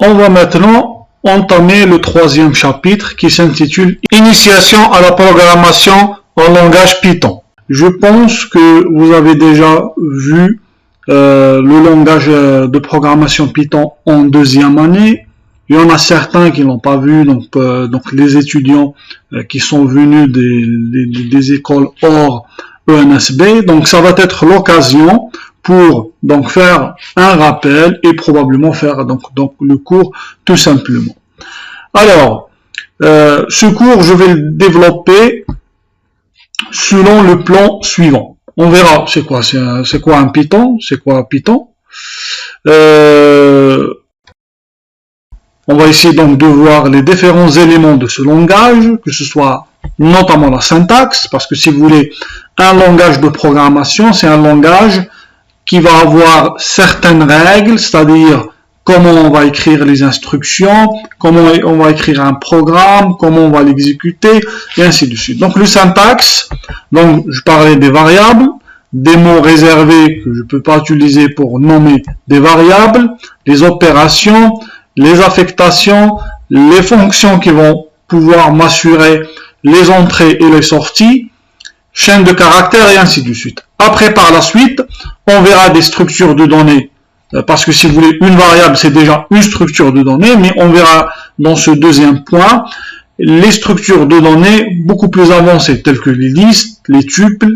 On va maintenant entamer le troisième chapitre qui s'intitule Initiation à la programmation en langage Python. Je pense que vous avez déjà vu le langage de programmation Python en deuxième année. Il y en a certains qui l'ont pas vu, donc les étudiants qui sont venus des écoles hors ENSB. Donc ça va être l'occasion pour donc faire un rappel et probablement faire donc le cours tout simplement. Alors, ce cours, je vais le développer selon le plan suivant. On verra c'est quoi un Python, c'est quoi Python. On va essayer donc de voir les différents éléments de ce langage, que ce soit notamment la syntaxe, parce que si vous voulez, un langage de programmation, c'est un langage qui va avoir certaines règles, c'est-à-dire comment on va écrire les instructions, comment on va écrire un programme, comment on va l'exécuter, et ainsi de suite. Donc le syntaxe, donc je parlais des variables, des mots réservés que je ne peux pas utiliser pour nommer des variables, les opérations, les affectations, les fonctions qui vont pouvoir m'assurer les entrées et les sorties, chaîne de caractères et ainsi de suite. Après, par la suite, on verra des structures de données, parce que si vous voulez, une variable, c'est déjà une structure de données, mais on verra dans ce deuxième point les structures de données beaucoup plus avancées, telles que les listes, les tuples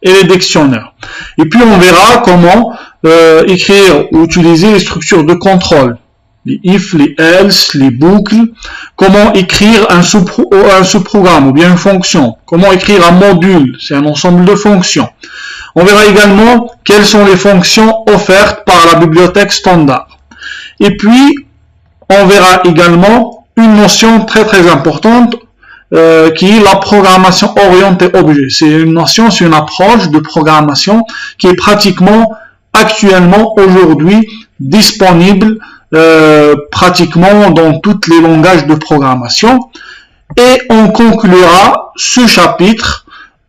et les dictionnaires. Et puis, on verra comment écrire ou utiliser les structures de contrôle, les if, les else, les boucles, comment écrire un sous-programme ou bien une fonction, comment écrire un module, c'est un ensemble de fonctions. On verra également quelles sont les fonctions offertes par la bibliothèque standard. Et puis, on verra également une notion très très importante qui est la programmation orientée objet. C'est une notion, c'est une approche de programmation qui est pratiquement actuellement aujourd'hui disponible pratiquement dans tous les langages de programmation. Et on conclura ce chapitre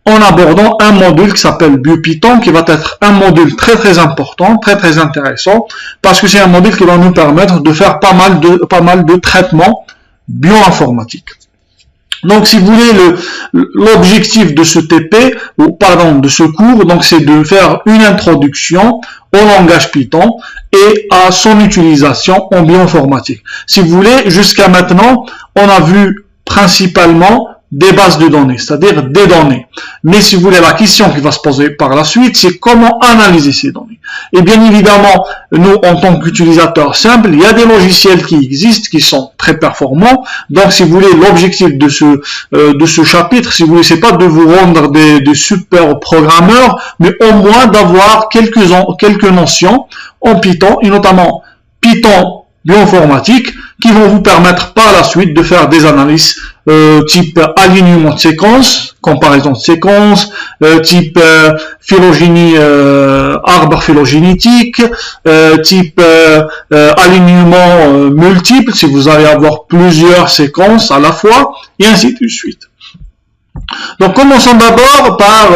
en abordant un module qui s'appelle BioPython, qui va être un module très très important, très très intéressant, parce que c'est un module qui va nous permettre de faire pas mal de traitements bioinformatiques. Donc, si vous voulez, l'objectif de ce de ce cours, donc c'est de faire une introduction au langage Python et à son utilisation en bioinformatique. Si vous voulez, jusqu'à maintenant, on a vu principalement des bases de données, c'est-à-dire des données. Mais si vous voulez, la question qui va se poser par la suite, c'est comment analyser ces données. Et bien évidemment, nous, en tant qu'utilisateurs simples, il y a des logiciels qui existent, qui sont très performants. Donc, si vous voulez, l'objectif de ce chapitre, si vous voulez, c'est pas de vous rendre des super programmeurs, mais au moins d'avoir quelques notions en Python, et notamment Python bioinformatique, qui vont vous permettre par la suite de faire des analyses type alignement de séquences, comparaison de séquences, type phylogénie, arbre phylogénétique, type alignement multiple, si vous allez avoir plusieurs séquences à la fois, et ainsi de suite. Donc commençons d'abord par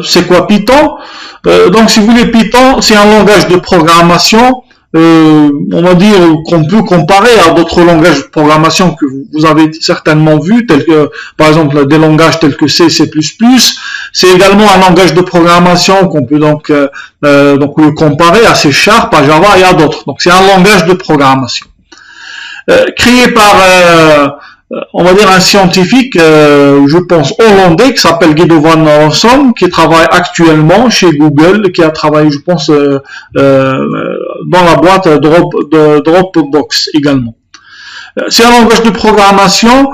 c'est quoi Python? Donc si vous voulez, Python, c'est un langage de programmation on va dire qu'on peut comparer à d'autres langages de programmation que vous avez certainement vus, tels que par exemple des langages tels que C, C++. C'est également un langage de programmation qu'on peut donc le comparer à C#, à Java et à d'autres. Donc c'est un langage de programmation créé par on va dire un scientifique, je pense hollandais, qui s'appelle Guido van Rossum, qui travaille actuellement chez Google, qui a travaillé, je pense, dans la boîte Dropbox également. C'est un langage de programmation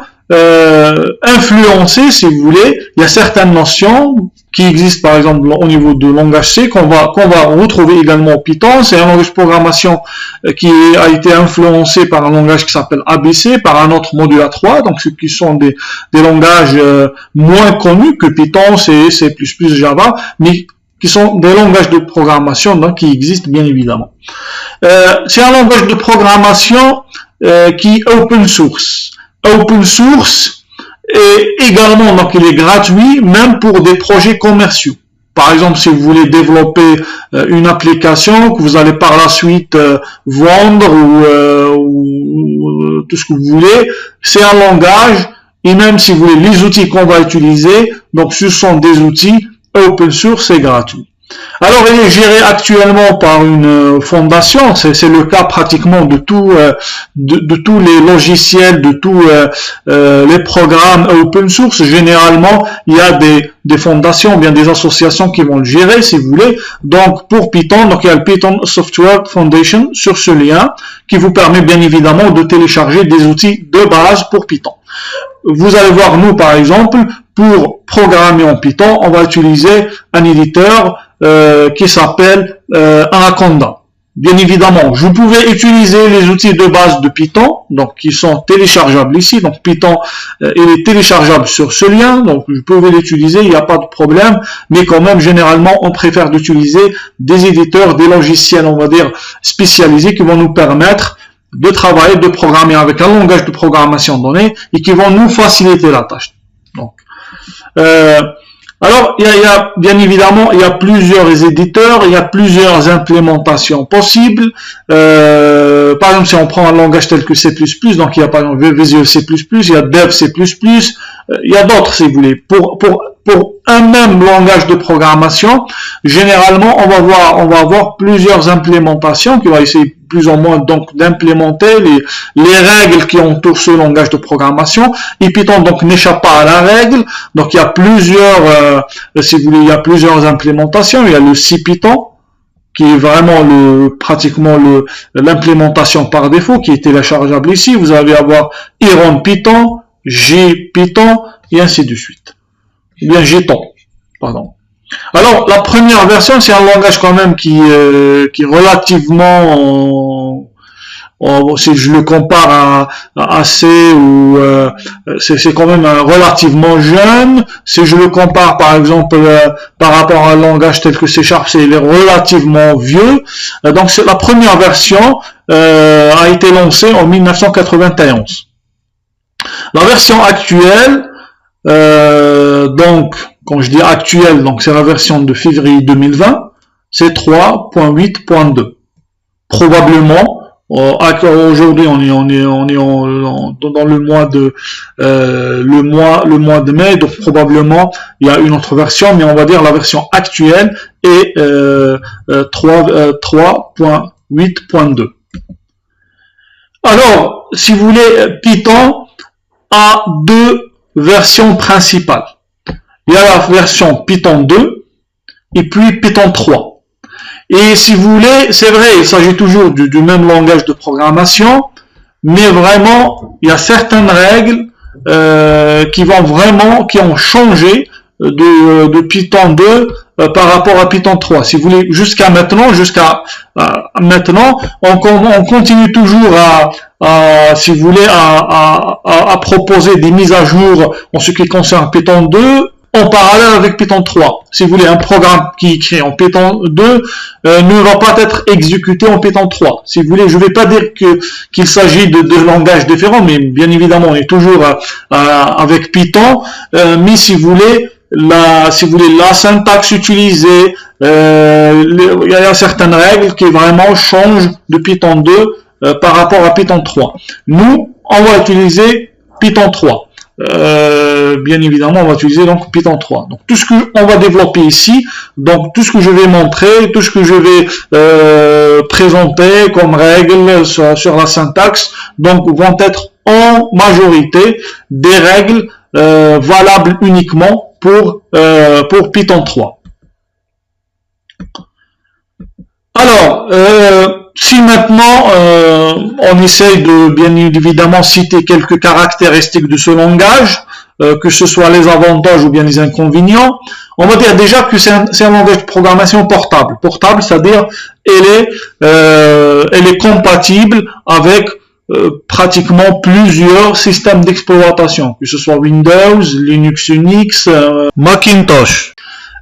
influencé, si vous voulez. Il y a certaines notions qui existent, par exemple, au niveau de langage C, qu'on va retrouver également au Python. C'est un langage de programmation qui a été influencé par un langage qui s'appelle ABC, par un autre module A3, donc ce qui sont des langages moins connus que Python, C, C++, Java, mais qui sont des langages de programmation donc, qui existent bien évidemment. C'est un langage de programmation qui est open source. Open source, et également, donc il est gratuit, même pour des projets commerciaux. Par exemple, si vous voulez développer une application que vous allez par la suite vendre ou tout ce que vous voulez, c'est un langage. Et même si vous voulez, les outils qu'on va utiliser, donc ce sont des outils open source et gratuits. Alors, il est géré actuellement par une fondation, c'est le cas pratiquement de tous les logiciels, de tous les programmes open source. Généralement, il y a des fondations, bien des associations qui vont le gérer, si vous voulez. Donc, pour Python, donc il y a le Python Software Foundation sur ce lien, qui vous permet bien évidemment de télécharger des outils de base pour Python. Vous allez voir, nous, par exemple, pour programmer en Python, on va utiliser un éditeur qui s'appelle Anaconda. Bien évidemment, vous pouvez utiliser les outils de base de Python, donc qui sont téléchargeables ici. Donc Python, il est téléchargeable sur ce lien, donc vous pouvez l'utiliser, il n'y a pas de problème. Mais quand même, généralement, on préfère d'utiliser des éditeurs, des logiciels, on va dire, spécialisés qui vont nous permettre de travailler, de programmer avec un langage de programmation donné et qui vont nous faciliter la tâche. Donc, alors, il y a bien évidemment, il y a plusieurs éditeurs, il y a plusieurs implémentations possibles. Par exemple, si on prend un langage tel que C++, donc il y a par exemple Visual C++, il y a Dev C++, il y a d'autres si vous voulez. Pour un même langage de programmation, généralement, on va avoir plusieurs implémentations qui vont essayer plus ou moins donc d'implémenter les règles qui entourent ce langage de programmation. Et Python donc n'échappe pas à la règle. Donc il y a plusieurs, si vous voulez, il y a plusieurs implémentations. Il y a le CPython, qui est vraiment pratiquement l'implémentation par défaut, qui est téléchargeable ici. Vous allez avoir IronPython, JPython, et ainsi de suite. Ou bien Jython, pardon. Alors, la première version, c'est un langage quand même qui est relativement, si je le compare à C, ou c'est quand même relativement jeune. Si je le compare, par exemple, par rapport à un langage tel que C#, il est relativement vieux. Donc, la première version a été lancée en 1991. La version actuelle, donc, quand je dis actuelle, donc c'est la version de février 2020, c'est 3.8.2. Probablement, aujourd'hui on est dans le mois de mai, donc probablement il y a une autre version, mais on va dire la version actuelle est 3.8.2. Alors, si vous voulez, Python a deux versions principales. Il y a la version Python 2 et puis Python 3. Et si vous voulez, c'est vrai, il s'agit toujours du même langage de programmation, mais vraiment, il y a certaines règles qui ont changé de Python 2 par rapport à Python 3. Si vous voulez, jusqu'à maintenant, on continue toujours si vous voulez, à proposer des mises à jour en ce qui concerne Python 2 en parallèle avec Python 3. Si vous voulez, un programme qui est créé en Python 2 ne va pas être exécuté en Python 3. Si vous voulez, je ne vais pas dire qu'il s'agit de langages différents, mais bien évidemment, on est toujours avec Python. Mais si vous voulez, la syntaxe utilisée, il y a certaines règles qui vraiment changent de Python 2 par rapport à Python 3. Nous, on va utiliser Python 3. Bien évidemment, on va utiliser donc Python 3. Donc tout ce que on va développer ici, donc tout ce que je vais montrer, tout ce que je vais présenter comme règles sur la syntaxe, donc vont être en majorité des règles valables uniquement pour Python 3. Alors, si maintenant on essaye de bien évidemment citer quelques caractéristiques de ce langage, que ce soit les avantages ou bien les inconvénients, on va dire déjà que c'est un langage de programmation portable. Portable, c'est-à-dire elle est compatible avec pratiquement plusieurs systèmes d'exploitation, que ce soit Windows, Linux, Unix, Macintosh,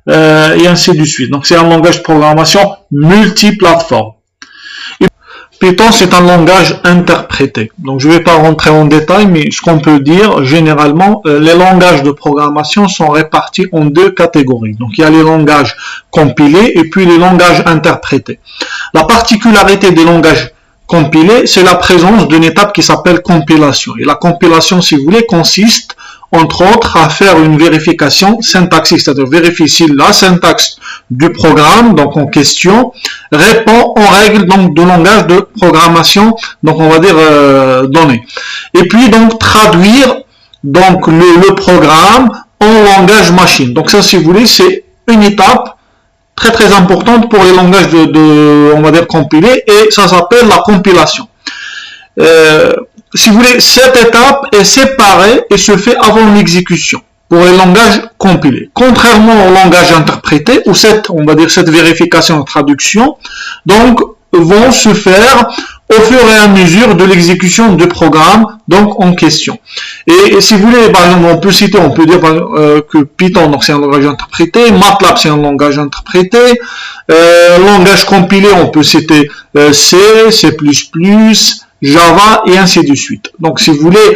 et ainsi de suite. Donc c'est un langage de programmation multiplateforme. Python, c'est un langage interprété. Donc, je ne vais pas rentrer en détail, mais ce qu'on peut dire, généralement, les langages de programmation sont répartis en deux catégories. Donc, il y a les langages compilés et puis les langages interprétés. La particularité des langages compilés, c'est la présence d'une étape qui s'appelle compilation. Et la compilation, si vous voulez, consiste entre autres à faire une vérification syntaxique, c'est-à-dire vérifier si la syntaxe du programme, donc en question, répond aux règles donc de langage de programmation, donc on va dire donné. Et puis donc traduire donc le programme en langage machine. Donc ça, si vous voulez, c'est une étape très importante pour les langages on va dire compilés, et ça s'appelle la compilation. Si vous voulez, cette étape est séparée et se fait avant l'exécution pour les langages compilés. Contrairement au langage interprété, où on va dire cette vérification et traduction, donc, vont se faire au fur et à mesure de l'exécution du programme, donc en question. Et si vous voulez, par exemple, on peut dire que Python, donc c'est un langage interprété, MATLAB, c'est un langage interprété, langage compilé, on peut citer C, C++, Java et ainsi de suite. Donc, si vous voulez,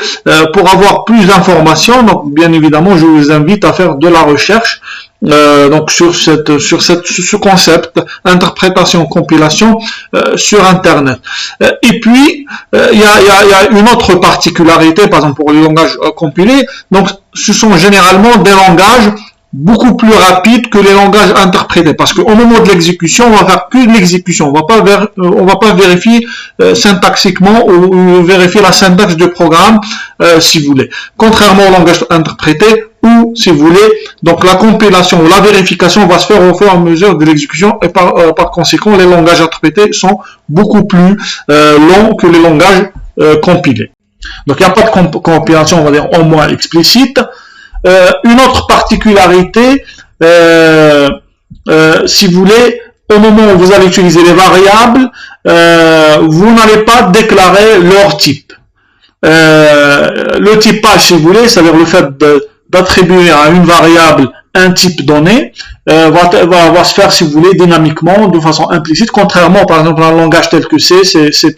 pour avoir plus d'informations, donc bien évidemment, je vous invite à faire de la recherche donc sur ce concept interprétation compilation sur Internet. Et puis, il y a une autre particularité, par exemple pour les langages compilés. Donc, ce sont généralement des langages beaucoup plus rapide que les langages interprétés, parce qu'au moment de l'exécution, on va faire que de l'exécution, on va pas vérifier syntaxiquement ou vérifier la syntaxe du programme, si vous voulez. Contrairement au langage interprété, où, si vous voulez, donc la compilation ou la vérification va se faire au fur et à mesure de l'exécution, et par conséquent, les langages interprétés sont beaucoup plus longs que les langages compilés. Donc, il n'y a pas de compilation, on va dire, au moins explicite. Une autre particularité, si vous voulez, au moment où vous allez utiliser les variables, vous n'allez pas déclarer leur type. Le typage, si vous voulez, c'est-à-dire le fait d'attribuer à une variable un type donné, va se faire, si vous voulez, dynamiquement, de façon implicite, contrairement, par exemple, à un langage tel que C, C++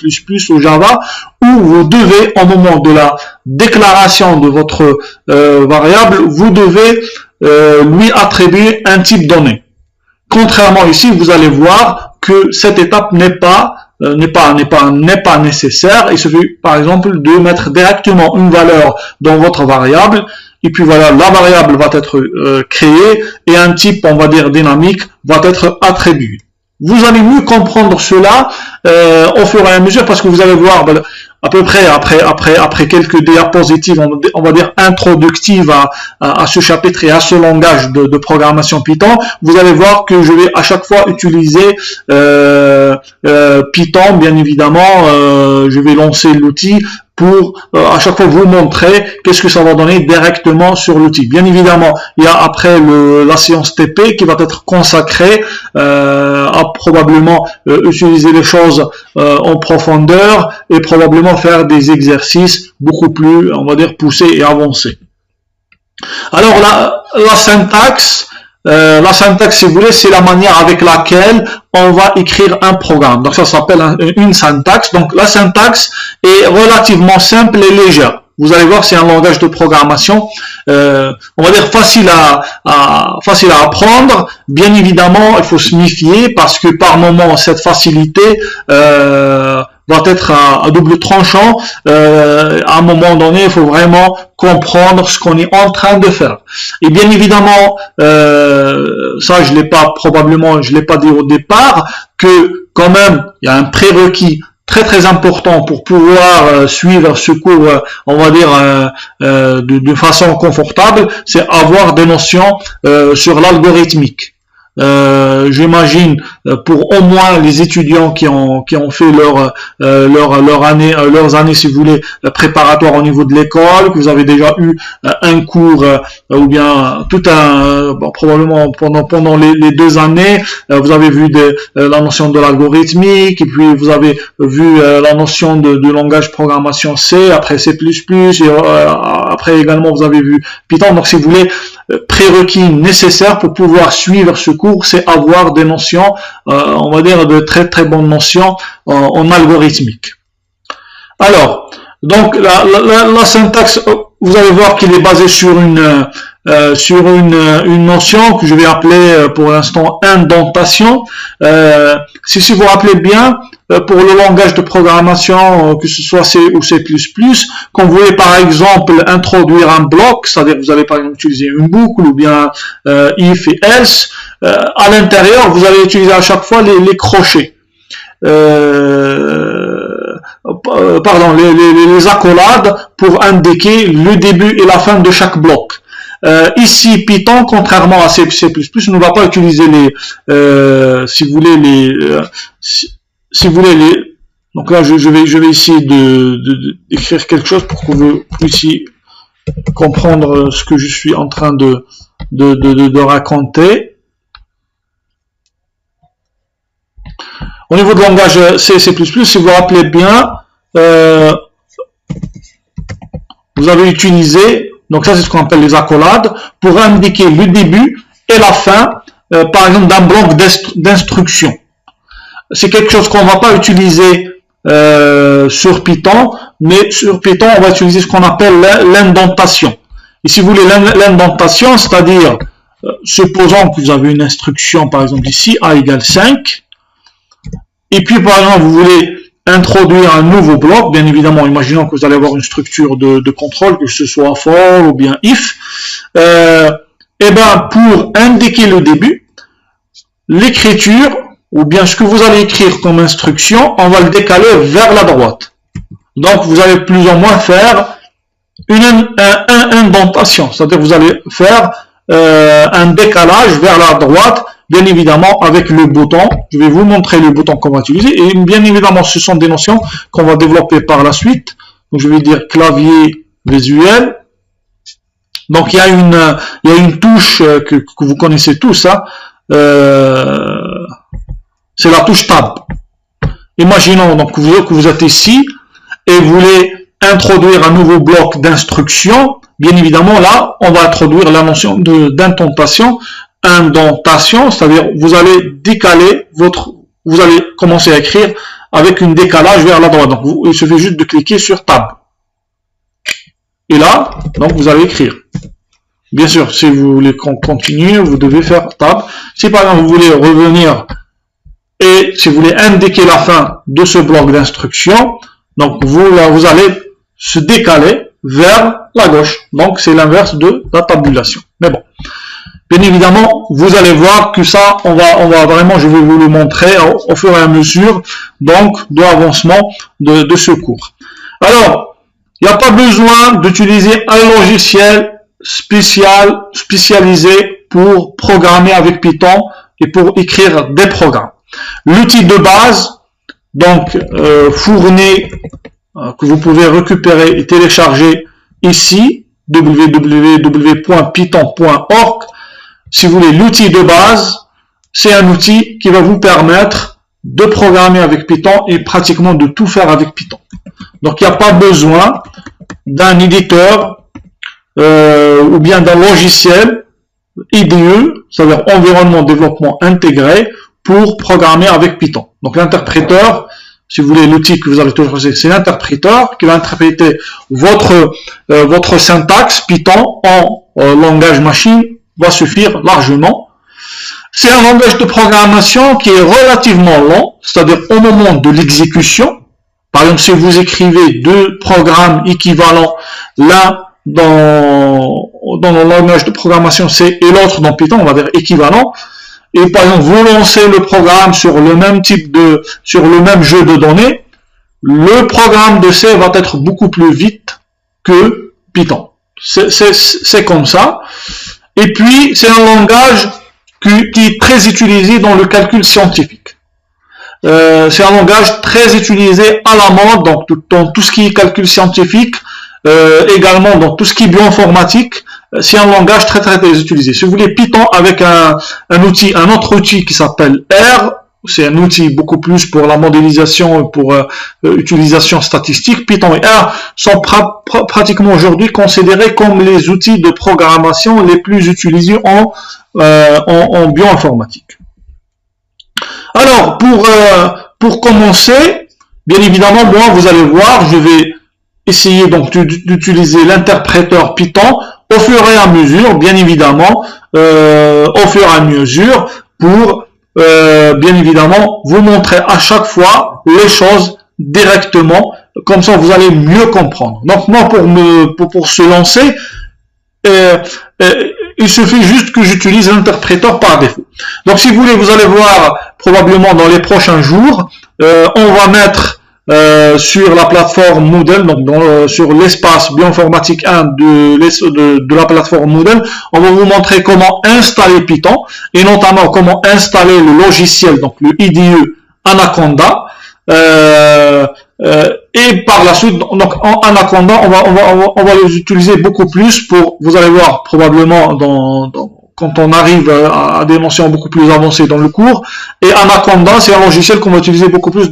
ou Java, où vous devez, au moment de la déclaration de votre variable, vous devez lui attribuer un type donné. Contrairement ici, vous allez voir que cette étape n'est pas nécessaire. Il suffit, par exemple, de mettre directement une valeur dans votre variable, et puis voilà, la variable va être créée, et un type, on va dire, dynamique, va être attribué. Vous allez mieux comprendre cela au fur et à mesure, parce que vous allez voir, à peu près après quelques diapositives, on va dire introductives à ce chapitre et à ce langage de programmation Python, vous allez voir que je vais à chaque fois utiliser Python, bien évidemment, je vais lancer l'outil pour à chaque fois vous montrer qu'est-ce que ça va donner directement sur l'outil. Bien évidemment, il y a après la séance TP qui va être consacrée à probablement utiliser les choses en profondeur et probablement faire des exercices beaucoup plus, on va dire, poussés et avancés. Alors la syntaxe, si vous voulez, c'est la manière avec laquelle on va écrire un programme. Donc ça s'appelle une syntaxe. Donc la syntaxe est relativement simple et légère. Vous allez voir, c'est un langage de programmation, on va dire facile à apprendre. Bien évidemment, il faut se méfier parce que par moment, cette facilité va être à double tranchant. À un moment donné, il faut vraiment comprendre ce qu'on est en train de faire. Et bien évidemment, ça je l'ai pas dit au départ, que quand même, il y a un prérequis très important pour pouvoir suivre ce cours, on va dire, de façon confortable, c'est avoir des notions sur l'algorithmique. J'imagine pour au moins les étudiants qui ont fait leurs années, si vous voulez, préparatoires au niveau de l'école, que vous avez déjà eu un cours ou bien probablement pendant les 2 années, vous avez vu la notion de l'algorithmique, et puis vous avez vu la notion de langage programmation C, après C++, et après également vous avez vu Python. Donc si vous voulez, prérequis nécessaires pour pouvoir suivre ce cours, c'est avoir des notions, on va dire de très très bonnes notions en algorithmique. Alors, donc la syntaxe, vous allez voir qu'il est basé sur une notion que je vais appeler pour l'instant indentation. Si vous vous rappelez bien, pour le langage de programmation, que ce soit C ou C++, quand vous voulez par exemple introduire un bloc, c'est-à-dire vous allez par exemple utiliser une boucle ou bien if et else, à l'intérieur vous allez utiliser à chaque fois les crochets. Les accolades pour indiquer le début et la fin de chaque bloc. Ici, Python, contrairement à C++, ne va pas utiliser si vous voulez les. Donc là, je vais essayer d'écrire quelque chose pour que vous puissiez comprendre ce que je suis en train de raconter. Au niveau de langage C++, si vous vous rappelez bien, vous avez utilisé, donc ça c'est ce qu'on appelle les accolades, pour indiquer le début et la fin, par exemple d'un bloc d'instruction. C'est quelque chose qu'on ne va pas utiliser sur Python, mais sur Python on va utiliser ce qu'on appelle l'indentation. Et si vous voulez l'indentation, c'est-à-dire, supposons que vous avez une instruction par exemple ici, a égale 5, et puis par exemple vous voulez introduire un nouveau bloc, bien évidemment, imaginons que vous allez avoir une structure de contrôle, que ce soit for ou bien if, et bien pour indiquer le début, l'écriture, ou bien ce que vous allez écrire comme instruction, on va le décaler vers la droite. Donc vous allez plus ou moins faire une indentation, c'est-à-dire vous allez faire un décalage vers la droite, bien évidemment avec le bouton. Je vais vous montrer le bouton qu'on va utiliser, et bien évidemment ce sont des notions qu'on va développer par la suite. Donc je vais dire clavier visuel. Donc il y a une touche que vous connaissez tous, hein. C'est la touche tab. Imaginons donc que vous êtes ici et vous voulez introduire un nouveau bloc d'instruction. Bien évidemment là on va introduire la notion d'indentation, c'est-à-dire vous allez décaler vous allez commencer à écrire avec une décalage vers la droite. Donc il suffit juste de cliquer sur tab. Et là, donc vous allez écrire. Bien sûr, si vous voulez continuer, vous devez faire tab. Si par exemple vous voulez revenir et si vous voulez indiquer la fin de ce bloc d'instruction, donc vous allez se décaler vers la gauche. Donc c'est l'inverse de la tabulation. Mais bon. Bien évidemment, vous allez voir que ça, on va vraiment, je vais vous le montrer au fur et à mesure, donc, de l'avancement de ce cours. Alors, il n'y a pas besoin d'utiliser un logiciel spécialisé pour programmer avec Python et pour écrire des programmes. L'outil de base, donc, fourni, que vous pouvez récupérer et télécharger ici, www.python.org. Si vous voulez, l'outil de base, c'est un outil qui va vous permettre de programmer avec Python et pratiquement de tout faire avec Python. Donc, il n'y a pas besoin d'un éditeur ou bien d'un logiciel IDE, c'est-à-dire environnement de développement intégré, pour programmer avec Python. Donc, l'interpréteur, si vous voulez, l'outil que vous allez toujours utiliser, c'est l'interpréteur qui va interpréter votre syntaxe Python en langage machine, va suffire largement. C'est un langage de programmation qui est relativement lent, c'est-à-dire au moment de l'exécution. Par exemple, si vous écrivez deux programmes équivalents, l'un dans le langage de programmation C et l'autre dans Python, on va dire équivalent, et par exemple, vous lancez le programme sur le même jeu de données, le programme de C va être beaucoup plus vite que Python. C'est comme ça. Et puis, c'est un langage qui est très utilisé dans le calcul scientifique. C'est un langage très utilisé à la mode dans tout ce qui est calcul scientifique, également dans tout ce qui est bioinformatique. C'est un langage très très utilisé. Si vous voulez Python avec un autre outil qui s'appelle R, c'est un outil beaucoup plus pour la modélisation et pour utilisation statistique. Python et R sont pratiquement aujourd'hui considérés comme les outils de programmation les plus utilisés en bioinformatique. Alors, pour commencer, bien évidemment, moi, vous allez voir, je vais essayer donc d'utiliser l'interpréteur Python au fur et à mesure, bien évidemment, au fur et à mesure, pour bien évidemment vous montrer à chaque fois les choses directement, comme ça vous allez mieux comprendre. Donc moi pour se lancer, il suffit juste que j'utilise l'interpréteur par défaut. Donc si vous voulez, vous allez voir probablement dans les prochains jours, on va mettre sur la plateforme Moodle, donc sur l'espace bioinformatique 1 de la plateforme Moodle, on va vous montrer comment installer Python et notamment comment installer le logiciel, donc le IDE Anaconda. Et par la suite, donc en Anaconda, on va les utiliser beaucoup plus pour, vous allez voir probablement quand on arrive à des notions beaucoup plus avancées dans le cours. Et Anaconda, c'est un logiciel qu'on va utiliser beaucoup plus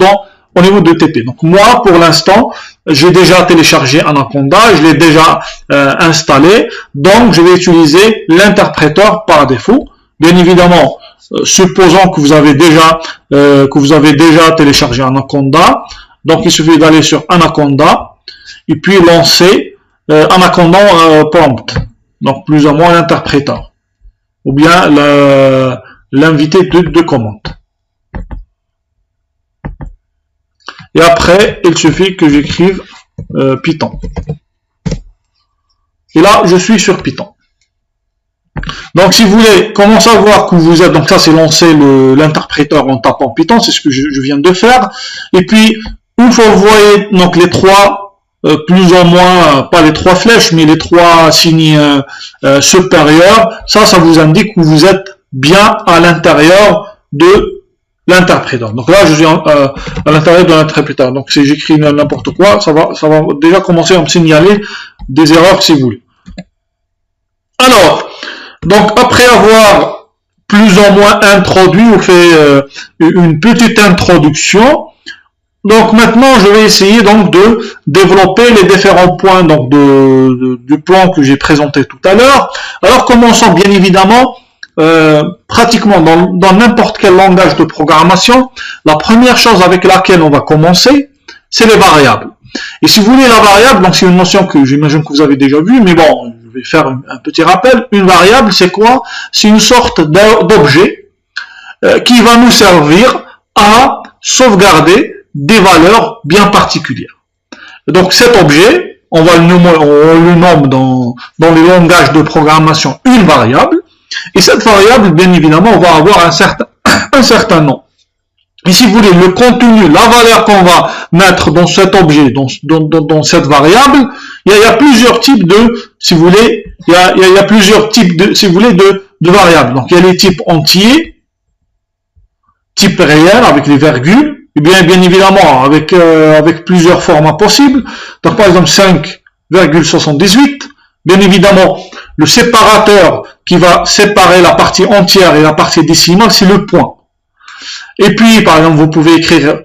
au niveau de TP. Donc moi, pour l'instant, j'ai déjà téléchargé Anaconda, je l'ai déjà installé, donc je vais utiliser l'interpréteur par défaut. Bien évidemment, supposons que vous avez déjà téléchargé Anaconda, donc il suffit d'aller sur Anaconda et puis lancer Anaconda prompt, donc plus ou moins l'interpréteur, ou bien l'invité de commande. Et après, il suffit que j'écrive Python. Et là, je suis sur Python. Donc, si vous voulez comment savoir que vous êtes, donc ça, c'est lancer l'interpréteur en tapant Python, c'est ce que je viens de faire. Et puis, une fois que vous voyez donc les trois, plus ou moins, pas les trois flèches, mais les trois signes supérieurs, ça vous indique que vous êtes bien à l'intérieur de l'interpréteur. Donc là, je suis à l'intérieur de l'interpréteur. Donc si j'écris n'importe quoi, ça va déjà commencer à me signaler des erreurs si vous voulez. Alors, donc après avoir plus ou moins introduit ou fait une petite introduction, donc maintenant je vais essayer donc de développer les différents points donc du plan que j'ai présenté tout à l'heure. Alors commençons bien évidemment. Pratiquement dans n'importe quel langage de programmation, la première chose avec laquelle on va commencer, c'est les variables. Et si vous voulez, la variable, donc c'est une notion que j'imagine que vous avez déjà vue, mais bon, je vais faire un petit rappel. Une variable, c'est quoi? C'est une sorte d'objet qui va nous servir à sauvegarder des valeurs bien particulières. Donc cet objet, on le nomme dans les langages de programmation une variable. Et cette variable, bien évidemment, va avoir un certain nom. Et si vous voulez, le contenu, la valeur qu'on va mettre dans cet objet, dans cette variable, il y a plusieurs types si vous voulez, il y a plusieurs types de variables. Donc, il y a les types entiers, type réel avec les virgules, et bien évidemment, avec plusieurs formats possibles. Donc, par exemple, 5,78, bien évidemment, le séparateur qui va séparer la partie entière et la partie décimale, c'est le point. Et puis, par exemple, vous pouvez écrire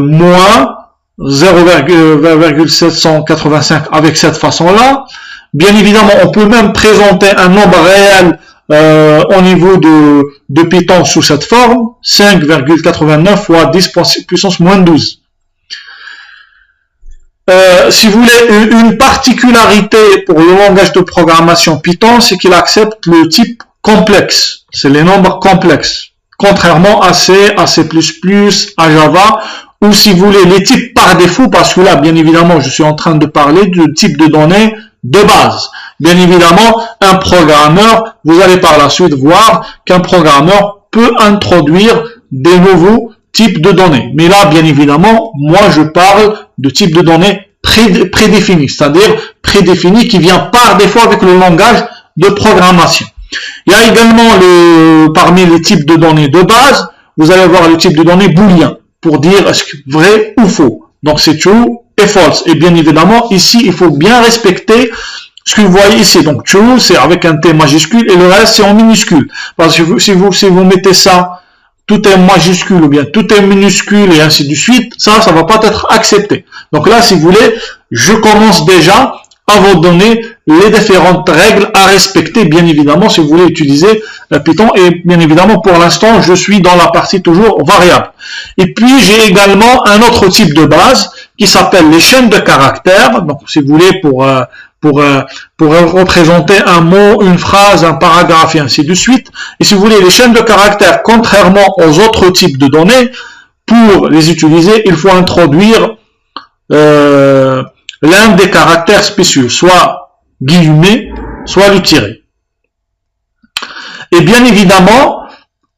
moins 0,785 avec cette façon-là. Bien évidemment, on peut même présenter un nombre réel au niveau de Python sous cette forme, 5,89 fois 10 puissance moins 12. Si vous voulez, une particularité pour le langage de programmation Python, c'est qu'il accepte le type complexe. C'est les nombres complexes. Contrairement à C, à C++, à Java, ou si vous voulez, les types par défaut, parce que là, bien évidemment, je suis en train de parler du type de données de base. Bien évidemment, un programmeur, vous allez par la suite voir qu'un programmeur peut introduire des nouveaux types de données. Mais là, bien évidemment, moi, je parle de type de données prédéfini, c'est-à-dire prédéfini qui vient par défaut avec le langage de programmation. Il y a également parmi les types de données de base, vous allez voir le type de données booléen pour dire est-ce que vrai ou faux. Donc c'est true et false. Et bien évidemment, ici, il faut bien respecter ce que vous voyez ici. Donc true, c'est avec un T majuscule et le reste, c'est en minuscule. Parce que si vous mettez ça tout est majuscule ou bien tout est minuscule et ainsi de suite, ça va pas être accepté. Donc là, si vous voulez, je commence déjà à vous donner les différentes règles à respecter, bien évidemment, si vous voulez utiliser Python. Et bien évidemment, pour l'instant, je suis dans la partie toujours variable. Et puis, j'ai également un autre type de base qui s'appelle les chaînes de caractères. Donc, si vous voulez, pour représenter un mot, une phrase, un paragraphe et ainsi de suite. Et si vous voulez, les chaînes de caractères, contrairement aux autres types de données, pour les utiliser, il faut introduire l'un des caractères spéciaux, soit guillemets, soit le tiret. Et bien évidemment,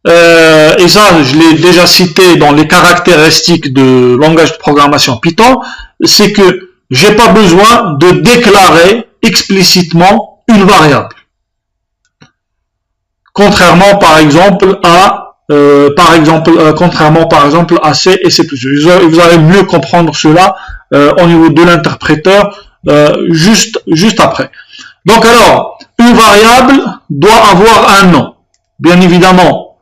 et ça je l'ai déjà cité dans les caractéristiques de langage de programmation Python, c'est que j'ai pas besoin de déclarer explicitement une variable. Contrairement par exemple à C et C++. Vous allez mieux comprendre cela au niveau de l'interpréteur juste après. Donc alors, une variable doit avoir un nom. Bien évidemment,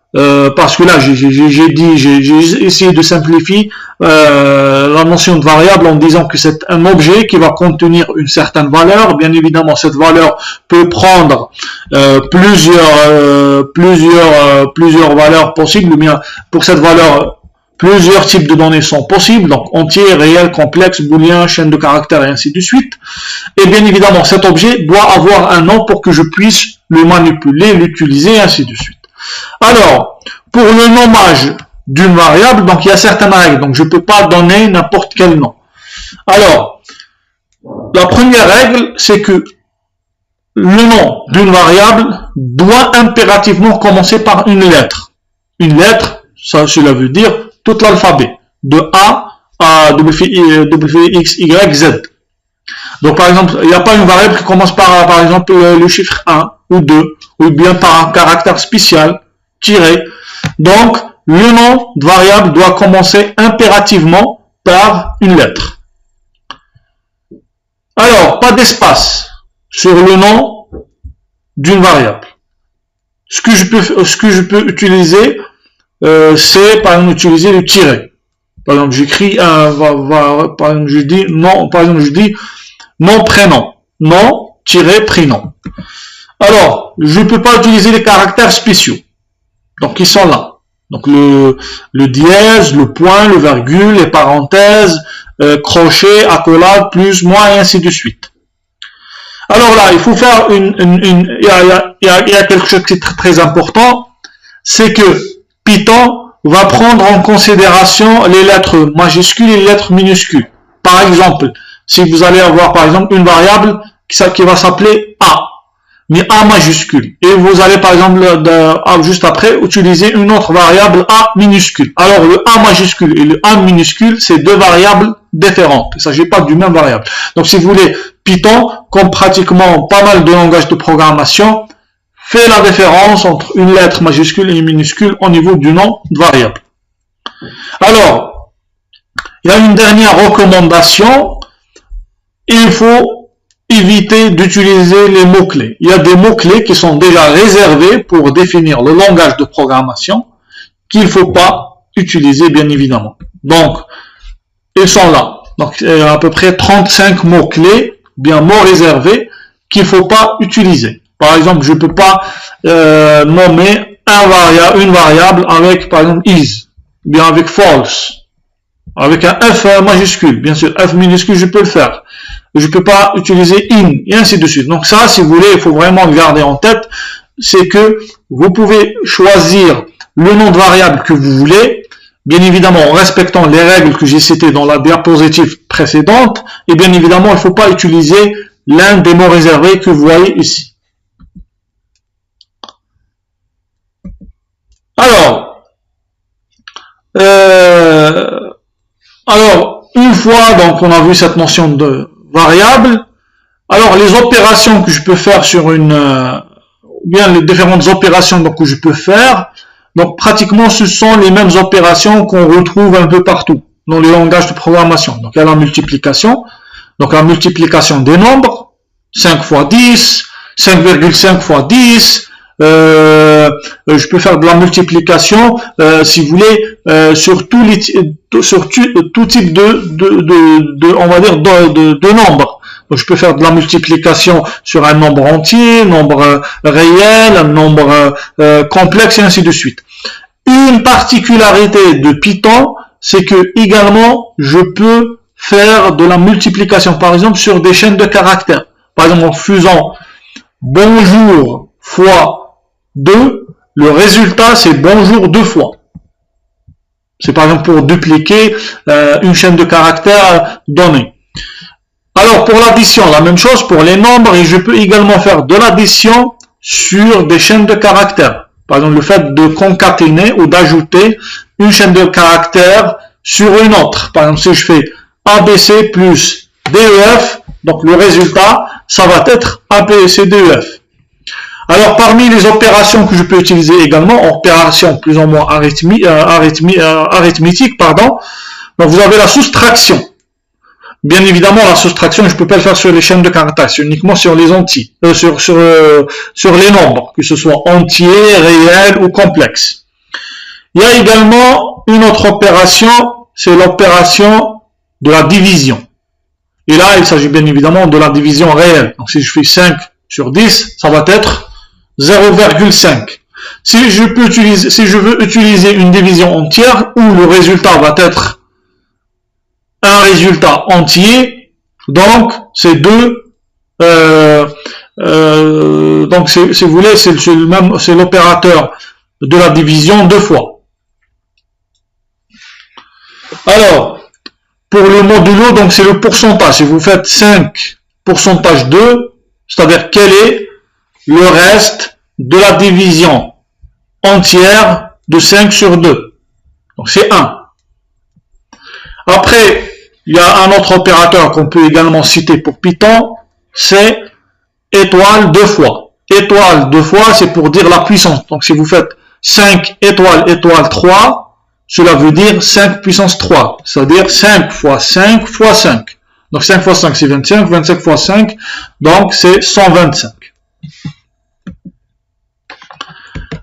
parce que là, j'ai essayé de simplifier la notion de variable en disant que c'est un objet qui va contenir une certaine valeur. Bien évidemment, cette valeur peut prendre plusieurs valeurs possibles, ou bien pour cette valeur, plusieurs types de données sont possibles, donc entier, réel, complexe, booléen, chaîne de caractères et ainsi de suite. Et bien évidemment, cet objet doit avoir un nom pour que je puisse le manipuler, l'utiliser et ainsi de suite. Alors, pour le nommage d'une variable, donc il y a certaines règles, donc je ne peux pas donner n'importe quel nom. Alors, la première règle, c'est que le nom d'une variable doit impérativement commencer par une lettre. Une lettre, cela veut dire tout l'alphabet, de A à W, X, Y, Z. Donc par exemple, il n'y a pas une variable qui commence par exemple le chiffre 1 ou 2, ou bien par un caractère spécial, tiré. Donc le nom de variable doit commencer impérativement par une lettre. Alors, pas d'espace sur le nom d'une variable. Ce que je peux utiliser, c'est par exemple utiliser le tiret. Par exemple, j'écris par exemple, je dis nom prénom, nom prénom. Alors, je ne peux pas utiliser les caractères spéciaux. Donc, ils sont là. Donc, le dièse, le point, le virgule, les parenthèses, crochet, accolade, plus, moins, et ainsi de suite. Alors là, il faut faire il y a quelque chose qui est très important, c'est que Python va prendre en considération les lettres majuscules et les lettres minuscules. Par exemple, si vous allez avoir par exemple une variable qui va s'appeler A, mais A majuscule, et vous allez par exemple juste après utiliser une autre variable A minuscule. Alors le A majuscule et le A minuscule, c'est deux variables différentes. Il ne s'agit pas du même variable. Donc si vous voulez, Python, comme pratiquement pas mal de langages de programmation, fait la différence entre une lettre majuscule et une minuscule au niveau du nom de variable. Alors, il y a une dernière recommandation. Il faut éviter d'utiliser les mots-clés. Il y a des mots-clés qui sont déjà réservés pour définir le langage de programmation qu'il ne faut pas utiliser, bien évidemment. Donc, ils sont là. Donc, il y a à peu près 35 mots-clés, bien mots réservés, qu'il ne faut pas utiliser. Par exemple, je ne peux pas nommer une variable avec, par exemple, is, bien avec false, avec un F majuscule. Bien sûr, F minuscule, je peux le faire. Je ne peux pas utiliser in, et ainsi de suite. Donc ça, si vous voulez, il faut vraiment le garder en tête, c'est que vous pouvez choisir le nom de variable que vous voulez, bien évidemment en respectant les règles que j'ai citées dans la diapositive précédente, et bien évidemment, il ne faut pas utiliser l'un des mots réservés que vous voyez ici. Alors, une fois donc on a vu cette notion de variable, alors les opérations que je peux faire sur bien les différentes opérations donc, que je peux faire, donc pratiquement ce sont les mêmes opérations qu'on retrouve un peu partout dans les langages de programmation. Donc il y a la multiplication, donc la multiplication des nombres, 5 fois 10, 5,5 fois 10, je peux faire de la multiplication, si vous voulez, sur tout type on va dire, de nombres. Donc, je peux faire de la multiplication sur un nombre entier, nombre réel, un nombre complexe, et ainsi de suite. Une particularité de Python, c'est que également, je peux faire de la multiplication, par exemple, sur des chaînes de caractères. Par exemple, en faisant bonjour fois 2, le résultat, c'est bonjour 2 fois. C'est par exemple pour dupliquer une chaîne de caractères donnée. Alors, pour l'addition, la même chose pour les nombres, et je peux également faire de l'addition sur des chaînes de caractères. Par exemple, le fait de concaténer ou d'ajouter une chaîne de caractères sur une autre. Par exemple, si je fais ABC plus DEF, donc le résultat, ça va être ABCDEF. Alors, parmi les opérations que je peux utiliser également, opérations plus ou moins arithmétiques, donc vous avez la soustraction. Bien évidemment, la soustraction, je ne peux pas le faire sur les chaînes de caractères, c'est uniquement sur les entiers, sur les nombres, que ce soit entiers, réels ou complexes. Il y a également une autre opération, c'est l'opération de la division. Et là, il s'agit bien évidemment de la division réelle. Donc, si je fais 5 sur 10, ça va être 0,5. Si je veux utiliser une division entière, où le résultat va être un résultat entier, donc c'est donc si vous voulez, c'est l'opérateur de la division 2 fois. Alors, pour le modulo, donc c'est le pourcentage. Si vous faites 5 pourcentage 2, c'est-à-dire quel est le reste de la division entière de 5 sur 2. Donc c'est 1. Après, il y a un autre opérateur qu'on peut également citer pour Python, c'est étoile 2 fois. Étoile 2 fois, c'est pour dire la puissance. Donc si vous faites 5 étoile 3, cela veut dire 5 puissance 3. C'est-à-dire 5 fois 5 fois 5. Donc 5 fois 5 c'est 25, 25 fois 5, donc c'est 125.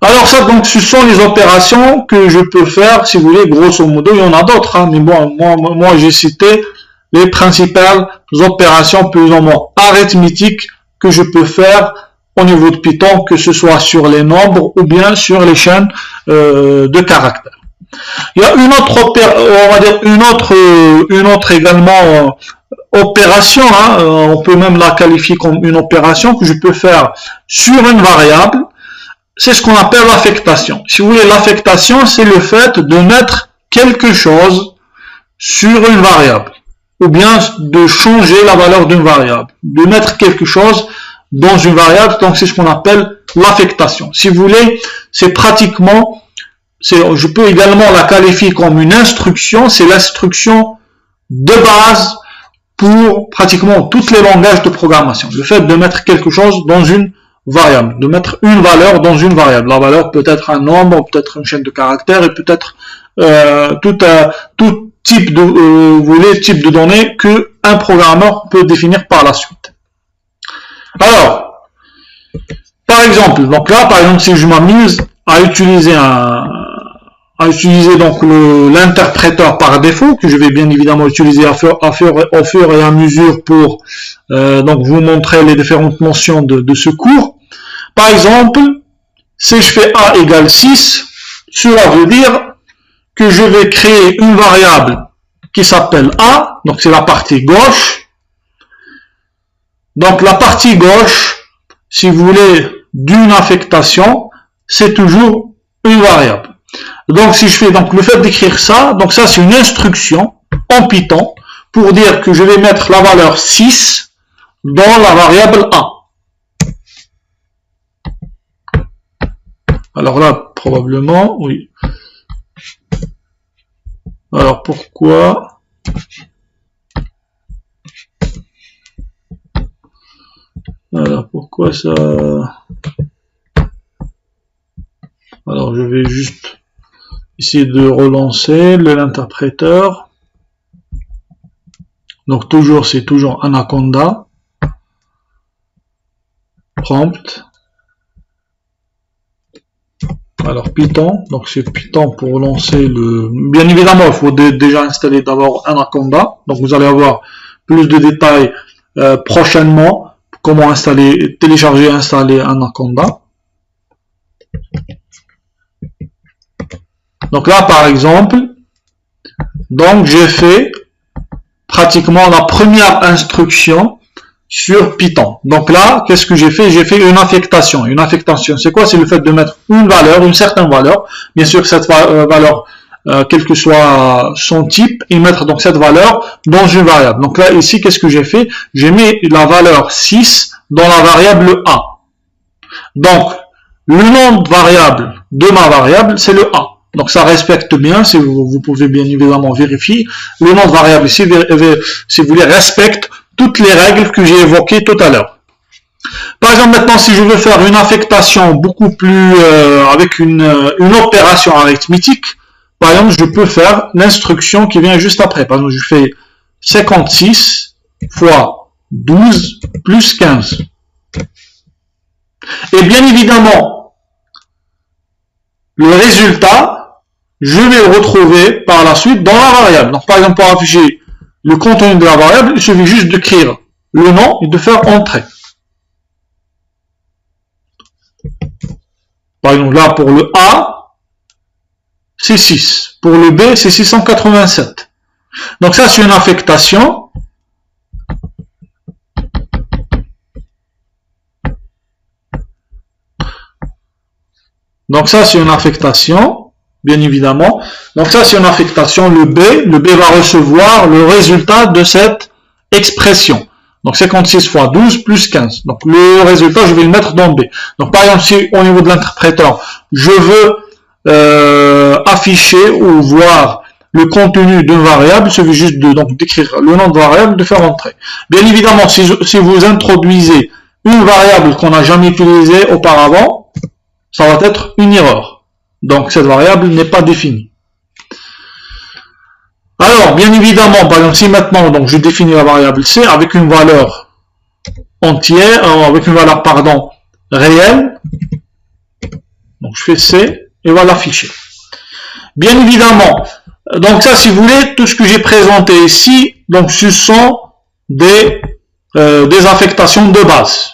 Alors ça, donc, ce sont les opérations que je peux faire, si vous voulez, grosso modo. Il y en a d'autres, hein, mais moi j'ai cité les principales opérations plus ou moins arithmétiques que je peux faire au niveau de Python, que ce soit sur les nombres ou bien sur les chaînes de caractères. Il y a une autre on va dire une autre également opération, hein, on peut même la qualifier comme une opération que je peux faire sur une variable. C'est ce qu'on appelle l'affectation. Si vous voulez, l'affectation, c'est le fait de mettre quelque chose sur une variable, ou bien de changer la valeur d'une variable, de mettre quelque chose dans une variable, donc c'est ce qu'on appelle l'affectation. Si vous voulez, c'est pratiquement, je peux également la qualifier comme une instruction, c'est l'instruction de base pour pratiquement tous les langages de programmation. Le fait de mettre quelque chose dans une variable, de mettre une valeur dans une variable. La valeur peut être un nombre, peut être une chaîne de caractères, et peut être tout type de type de données que un programmeur peut définir par la suite. Alors, par exemple, donc là, par exemple, si je m'amuse à utiliser donc l'interpréteur par défaut, que je vais bien évidemment utiliser au fur et à mesure pour donc vous montrer les différentes mentions de ce cours. Par exemple, si je fais A égale 6, cela veut dire que je vais créer une variable qui s'appelle A, donc c'est la partie gauche. Donc la partie gauche, si vous voulez, d'une affectation, c'est toujours une variable. Donc si je fais donc le fait d'écrire ça, donc ça c'est une instruction en Python pour dire que je vais mettre la valeur 6 dans la variable A. Alors là, probablement, oui. Alors pourquoi? Alors pourquoi ça? Alors je vais juste essayer de relancer l'interpréteur. Donc toujours, c'est toujours Anaconda. Prompt. Alors Python, donc c'est Python pour lancer le... Bien évidemment, il faut déjà installer d'abord Anaconda. Donc vous allez avoir plus de détails prochainement. Comment installer, télécharger et installer Anaconda. Donc là, par exemple, donc j'ai fait pratiquement la première instruction sur Python. Donc là, qu'est-ce que j'ai fait? J'ai fait une affectation. Une affectation, c'est quoi? C'est le fait de mettre une valeur, une certaine valeur. Bien sûr, cette valeur, quel que soit son type, et mettre donc cette valeur dans une variable. Donc là, ici, qu'est-ce que j'ai fait? J'ai mis la valeur 6 dans la variable A. Donc, le nom de variable de ma variable, c'est le A. Donc ça respecte bien, si vous pouvez bien évidemment vérifier, le nom de variable ici, si vous voulez, respecte toutes les règles que j'ai évoquées tout à l'heure. Par exemple, maintenant, si je veux faire une affectation beaucoup plus, avec une opération arithmétique, par exemple, je peux faire l'instruction qui vient juste après. Par exemple, je fais 56 fois 12 plus 15. Et bien évidemment, le résultat, je vais le retrouver par la suite dans la variable. Donc, par exemple, pour afficher le contenu de la variable, il suffit juste d'écrire le nom et de faire entrer. Par exemple, là, pour le A, c'est 6. Pour le B, c'est 687. Donc, ça, c'est une affectation. Donc, ça, c'est une affectation, bien évidemment. Donc, ça, c'est une affectation. Le B va recevoir le résultat de cette expression. Donc, 56 fois 12 plus 15. Donc, le résultat, je vais le mettre dans B. Donc, par exemple, si au niveau de l'interpréteur, je veux afficher ou voir le contenu d'une variable, il suffit juste d'écrire le nom de variable, de faire entrer. Bien évidemment, si vous introduisez une variable qu'on n'a jamais utilisée auparavant, ça va être une erreur. Donc, cette variable n'est pas définie. Alors, bien évidemment, par exemple, si maintenant, donc, je définis la variable C avec une valeur entière, avec une valeur, pardon, réelle, donc je fais C et on va l'afficher. Bien évidemment, donc ça, si vous voulez, tout ce que j'ai présenté ici, donc ce sont des affectations de base.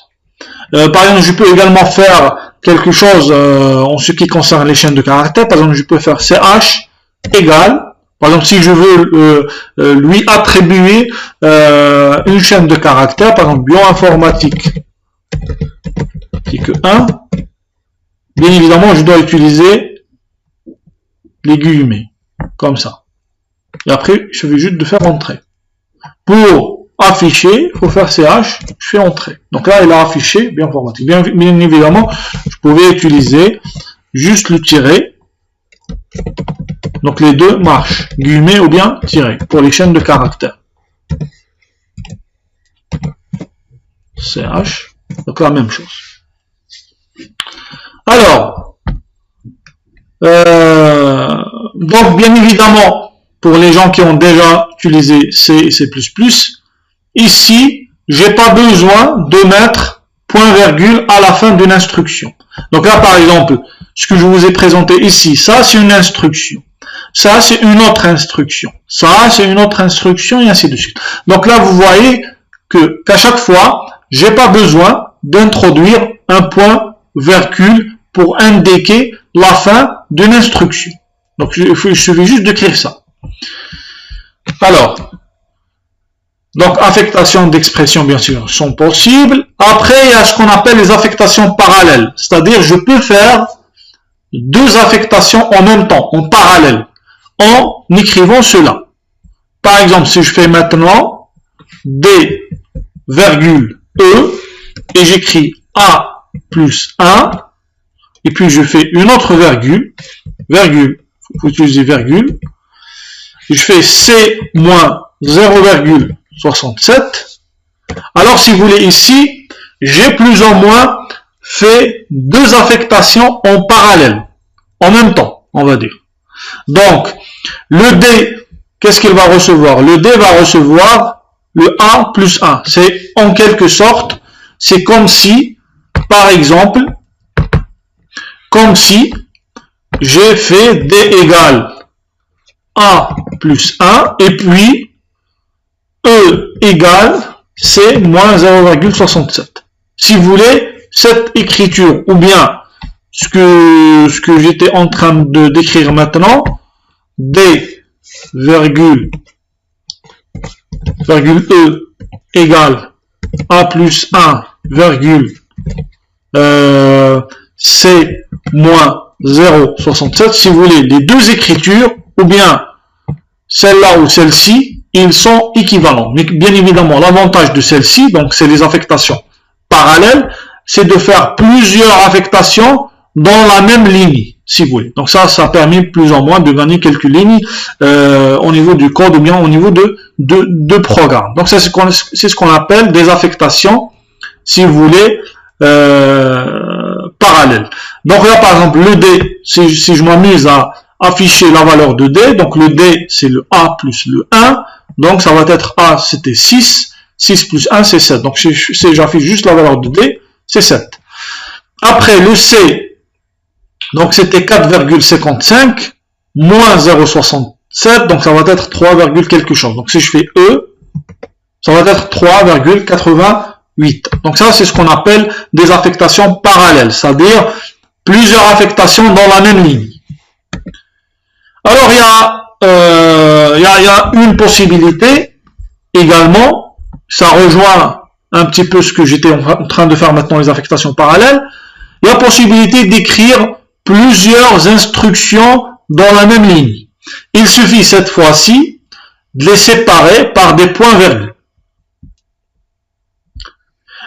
Par exemple, je peux également faire quelque chose en ce qui concerne les chaînes de caractères. Par exemple, je peux faire CH égale, par exemple, si je veux lui attribuer une chaîne de caractères, par exemple, bioinformatique, qui est que 1, bien évidemment, je dois utiliser les guillemets, comme ça. Et après, je vais juste de faire entrer. Pour afficher, il faut faire CH, je fais entrer. Donc là, il a affiché bioinformatique. Bien évidemment, je pouvais utiliser juste le tiret. Donc les deux marchent, guillemets ou bien tiret, pour les chaînes de caractères. CH, donc la même chose. Alors, donc bien évidemment, pour les gens qui ont déjà utilisé C et C++, ici, j'ai pas besoin de mettre point virgule à la fin d'une instruction. Donc là, par exemple, ce que je vous ai présenté ici, ça c'est une instruction. Ça c'est une autre instruction. Ça c'est une autre instruction et ainsi de suite. Donc là, vous voyez qu'à chaque fois, j'ai pas besoin d'introduire un point virgule pour indiquer la fin d'une instruction. Donc il suffit juste d'écrire ça. Alors, donc affectation d'expression bien sûr sont possibles. Après, il y a ce qu'on appelle les affectations parallèles. C'est-à-dire, je peux faire deux affectations en même temps, en parallèle, en écrivant cela. Par exemple, si je fais maintenant D, virgule, E, et j'écris A plus 1, et puis je fais une autre virgule, il faut utiliser virgule, et je fais C moins 0,67. Alors, si vous voulez ici, j'ai plus ou moins fait deux affectations en parallèle, en même temps, on va dire. Donc, le D, qu'est-ce qu'il va recevoir? Le D va recevoir le A plus 1. C'est en quelque sorte, c'est comme si, par exemple, comme si j'ai fait D égale A plus 1, et puis E égale C moins 0,67. Si vous voulez, cette écriture, ou bien ce que j'étais en train de décrire maintenant, D virgule E égale A plus 1 virgule C moins 0,67, si vous voulez, les deux écritures, ou bien celle-là ou celle-ci, ils sont équivalents. Mais bien évidemment, l'avantage de celle-ci, donc c'est les affectations parallèles, c'est de faire plusieurs affectations dans la même ligne, si vous voulez. Donc ça permet plus ou moins de gagner quelques lignes au niveau du code ou bien au niveau de programme. Donc c'est ce qu'on appelle des affectations, si vous voulez, parallèles. Donc là, par exemple, le D, si je m'amuse à afficher la valeur de D, donc le D, c'est le A plus le 1, donc ça va être A, c'était 6, 6 plus 1, c'est 7. Donc j'affiche juste la valeur de D, c'est 7. Après, le C, donc c'était 4,55, moins 0,67, donc ça va être 3, quelque chose. Donc si je fais E, ça va être 3,88. Donc ça, c'est ce qu'on appelle des affectations parallèles, c'est-à-dire plusieurs affectations dans la même ligne. Alors, il y a une possibilité également, ça rejoint un petit peu ce que j'étais en train de faire maintenant, les affectations parallèles. Il y a la possibilité d'écrire plusieurs instructions dans la même ligne. Il suffit cette fois-ci de les séparer par des points-virgules.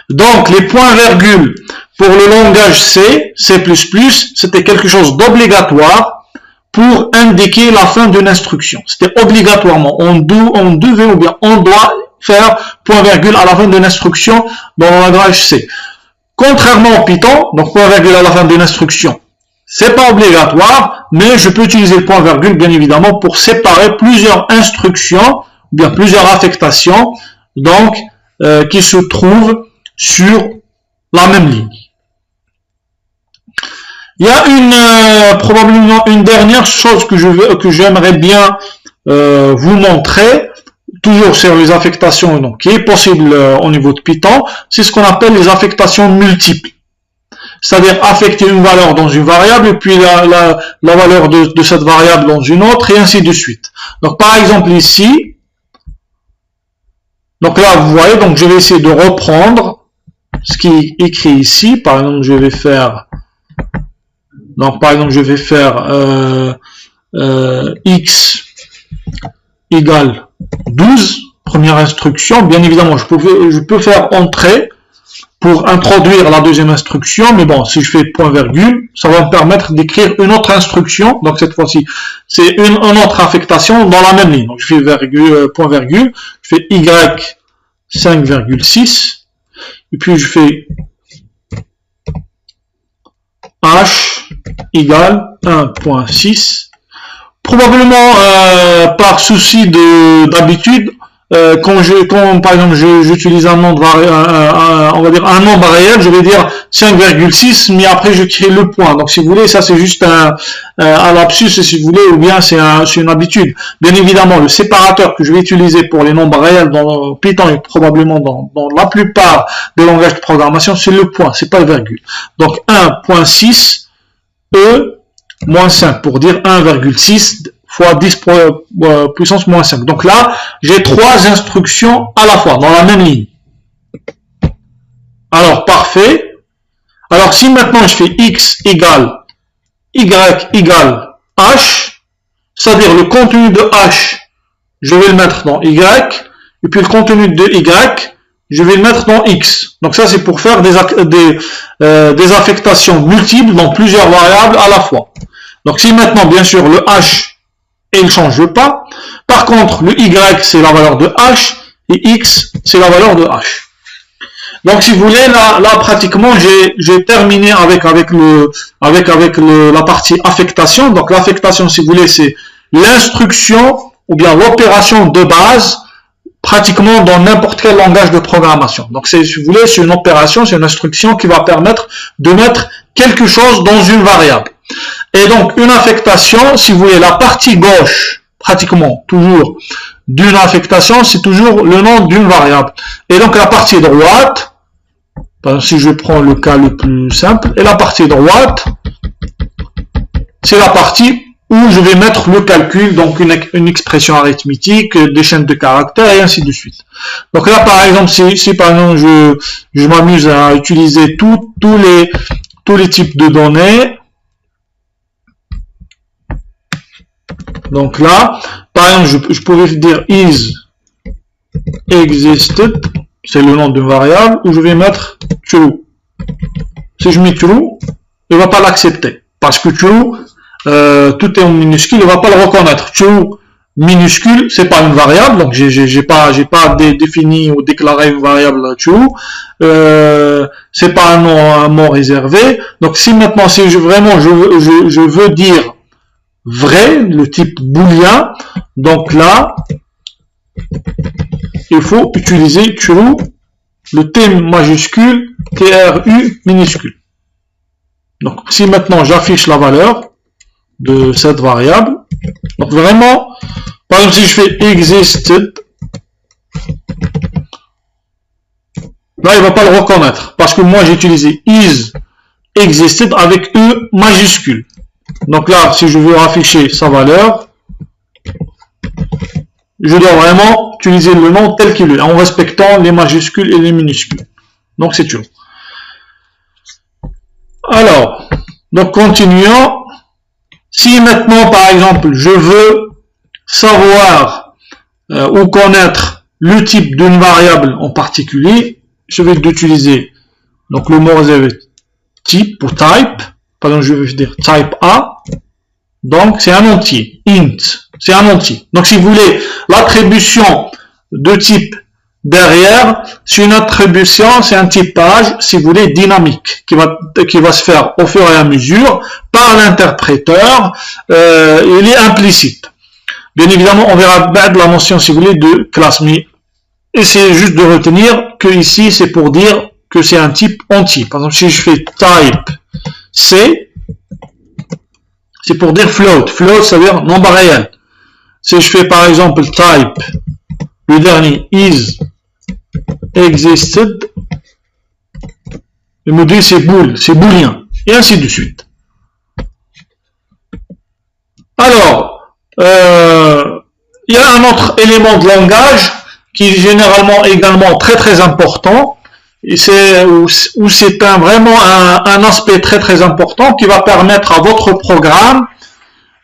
Donc, les points-virgules pour le langage C, C++, c'était quelque chose d'obligatoire pour indiquer la fin d'une instruction. C'était obligatoirement. On devait ou bien on doit faire point-virgule à la fin d'une instruction dans le langage C. Contrairement au Python, donc point-virgule à la fin d'une instruction, c'est pas obligatoire, mais je peux utiliser le point-virgule bien évidemment pour séparer plusieurs instructions, ou bien plusieurs affectations, donc qui se trouvent sur la même ligne. Il y a probablement une dernière chose que j'aimerais bien vous montrer, toujours sur les affectations, donc qui est possible au niveau de Python, c'est ce qu'on appelle les affectations multiples. C'est-à-dire affecter une valeur dans une variable et puis la valeur de cette variable dans une autre et ainsi de suite. Donc par exemple ici, donc là vous voyez, donc je vais essayer de reprendre ce qui est écrit ici. Par exemple, je vais faire x égale 12, première instruction. Bien évidemment, je peux faire entrer pour introduire la deuxième instruction, mais bon, si je fais point virgule, ça va me permettre d'écrire une autre instruction. Donc cette fois-ci, c'est une autre affectation dans la même ligne. Donc je fais point virgule, je fais y 5,6, et puis je fais h égale 1.6. Probablement par souci d'habitude, quand par exemple j'utilise un nombre on va dire un nombre réel, je vais dire 5,6, mais après je crée le point. Donc si vous voulez, ça c'est juste un lapsus, si vous voulez, ou bien c'est une habitude. Bien évidemment, le séparateur que je vais utiliser pour les nombres réels dans Python et probablement dans la plupart des langages de programmation, c'est le point, c'est pas le virgule. Donc 1.6 E moins 5 pour dire 1,6 fois 10 puissance moins 5. Donc là, j'ai trois instructions à la fois, dans la même ligne. Alors, parfait. Alors, si maintenant je fais x égale y égale h, c'est-à-dire le contenu de h, je vais le mettre dans y, et puis le contenu de y, je vais le mettre dans x. Donc ça, c'est pour faire des affectations multiples dans plusieurs variables à la fois. Donc si maintenant, bien sûr, le h, il ne change pas. Par contre, le y, c'est la valeur de h, et x, c'est la valeur de h. Donc si vous voulez, là pratiquement, j'ai terminé avec la partie affectation. Donc l'affectation, si vous voulez, c'est l'instruction, ou bien l'opération de base, pratiquement dans n'importe quel langage de programmation. Donc si vous voulez, c'est une opération, c'est une instruction qui va permettre de mettre quelque chose dans une variable. Et donc, une affectation, si vous voulez, la partie gauche, pratiquement toujours, d'une affectation, c'est toujours le nom d'une variable. Et donc, la partie droite, par exemple, si je prends le cas le plus simple, et la partie droite, c'est la partie où je vais mettre le calcul, donc une expression arithmétique, des chaînes de caractères, et ainsi de suite. Donc là, par exemple, si par exemple, je m'amuse à utiliser tous les types de données, donc là, par exemple, je pouvais dire is existed, c'est le nom d'une variable, où je vais mettre true. Si je mets true, il ne va pas l'accepter, parce que true, tout est en minuscule, il ne va pas le reconnaître. True minuscule, c'est pas une variable, donc j'ai pas défini ou déclaré une variable true. C'est pas un mot réservé. Donc si maintenant, si je veux dire vrai, le type booléen, donc là, il faut utiliser true, le T majuscule, TRU minuscule. Donc si maintenant j'affiche la valeur de cette variable, donc vraiment, par exemple si je fais existed, là il va pas le reconnaître, parce que moi j'ai utilisé is existed avec E majuscule. Donc là, si je veux afficher sa valeur, je dois vraiment utiliser le nom tel qu'il est, en respectant les majuscules et les minuscules. Donc c'est tout. Alors, donc continuons. Si maintenant, par exemple, je veux savoir ou connaître le type d'une variable en particulier, je vais utiliser donc le mot réservé type ou type. Par exemple, je vais dire type A. Donc, c'est un entier. Int, c'est un entier. Donc, si vous voulez, l'attribution de type derrière, c'est une attribution, c'est un typage, si vous voulez, dynamique, qui va se faire au fur et à mesure par l'interpréteur. Il est implicite. Bien évidemment, on verra la mention, si vous voulez, de classe. Mais essayez juste de retenir que ici, c'est pour dire que c'est un type entier. Par exemple, si je fais type C, c'est pour dire float. Float, ça veut dire nombre réel. Si je fais par exemple type, le dernier is existed, il me dit c'est bool, c'est booléen, et ainsi de suite. Alors, il y a un autre élément de langage qui est généralement également très important, et c'est vraiment un aspect très important qui va permettre à votre programme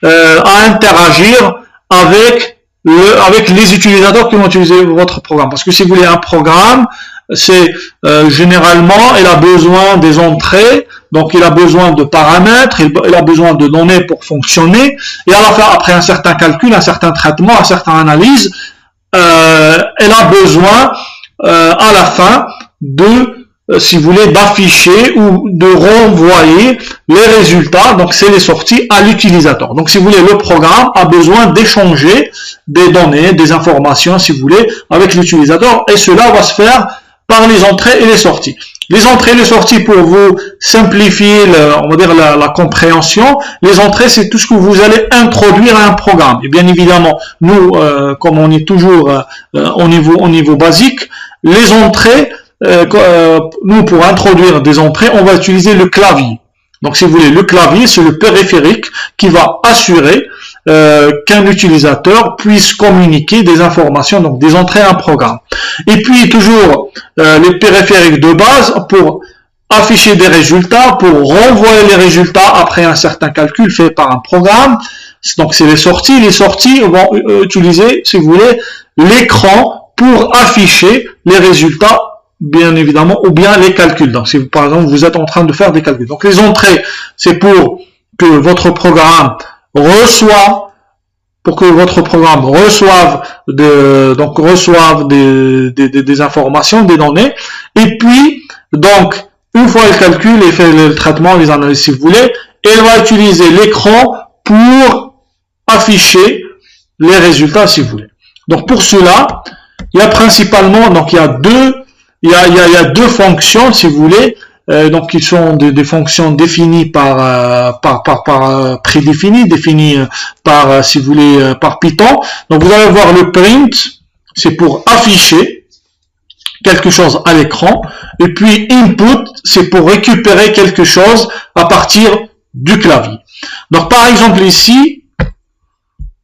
à interagir avec les utilisateurs qui vont utiliser votre programme. Parce que si vous voulez un programme, c'est généralement, il a besoin des entrées, donc il a besoin de paramètres, il a besoin de données pour fonctionner, et à la fin, après un certain calcul, un certain traitement, une certaine analyse, elle a besoin à la fin de, si vous voulez, d'afficher ou de renvoyer les résultats, donc c'est les sorties à l'utilisateur. Donc si vous voulez, le programme a besoin d'échanger des données, des informations, si vous voulez, avec l'utilisateur, et cela va se faire par les entrées et les sorties. Les entrées et les sorties, pour vous simplifier, on va dire la compréhension, les entrées, c'est tout ce que vous allez introduire à un programme. Et bien évidemment, nous, comme on est toujours au niveau basique, les entrées, nous, pour introduire des entrées, on va utiliser le clavier. Donc, si vous voulez, le clavier, c'est le périphérique qui va assurer qu'un utilisateur puisse communiquer des informations, donc des entrées à un programme. Et puis, toujours les périphériques de base pour afficher des résultats, pour renvoyer les résultats après un certain calcul fait par un programme. Donc, c'est les sorties. Les sorties vont utiliser, si vous voulez, l'écran pour afficher les résultats, bien évidemment, ou bien les calculs. Donc, si par exemple, vous êtes en train de faire des calculs. Donc, les entrées, c'est pour que votre programme reçoive des informations, des données, et puis, donc, une fois le calcul et fait le traitement, les analyses si vous voulez, elle va utiliser l'écran pour afficher les résultats si vous voulez. Donc, pour cela, il y a principalement, donc il y a deux fonctions si vous voulez. donc qui sont des fonctions définies par prédéfinies, définies par, si vous voulez, par Python. Donc vous allez voir le print, c'est pour afficher quelque chose à l'écran, et puis input, c'est pour récupérer quelque chose à partir du clavier. Donc par exemple ici, si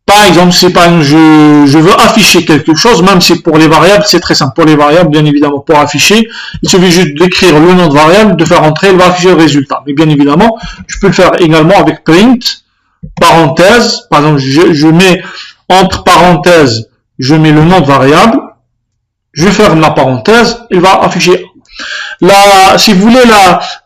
par exemple je veux afficher quelque chose, même si pour les variables, c'est très simple. Pour les variables, bien évidemment, pour afficher, il suffit juste d'écrire le nom de variable, de faire entrer, il va afficher le résultat. Mais bien évidemment, je peux le faire également avec print, parenthèse. Par exemple, je mets entre parenthèses, je mets le nom de variable, je ferme la parenthèse, il va afficher. Si vous voulez,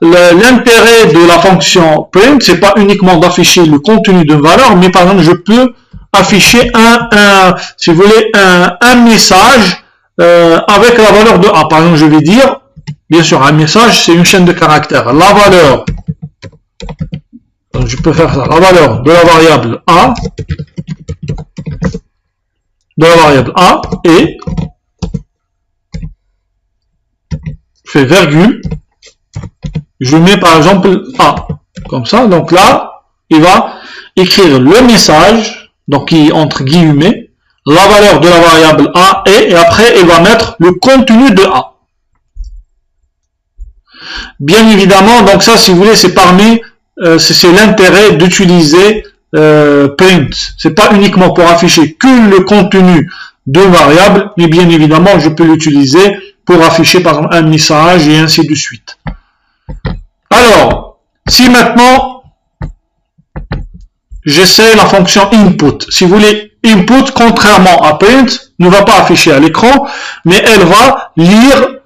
l'intérêt de la fonction print, c'est pas uniquement d'afficher le contenu d'une valeur, mais par exemple, je peux afficher si vous voulez, un message avec la valeur de A. Par exemple, je vais dire, bien sûr, un message, c'est une chaîne de caractères. La valeur, donc je peux faire ça, la valeur de la variable A, et je fais virgule, je mets par exemple A, comme ça. Donc là, il va écrire le message, donc qui entre guillemets, la valeur de la variable A et après il va mettre le contenu de A. Bien évidemment, donc ça, si vous voulez, c'est c'est l'intérêt d'utiliser print. C'est pas uniquement pour afficher que le contenu de variable, mais bien évidemment, je peux l'utiliser pour afficher par exemple un message et ainsi de suite. Alors, si maintenant j'essaie la fonction input, si vous voulez, input, contrairement à print, ne va pas afficher à l'écran, mais elle va lire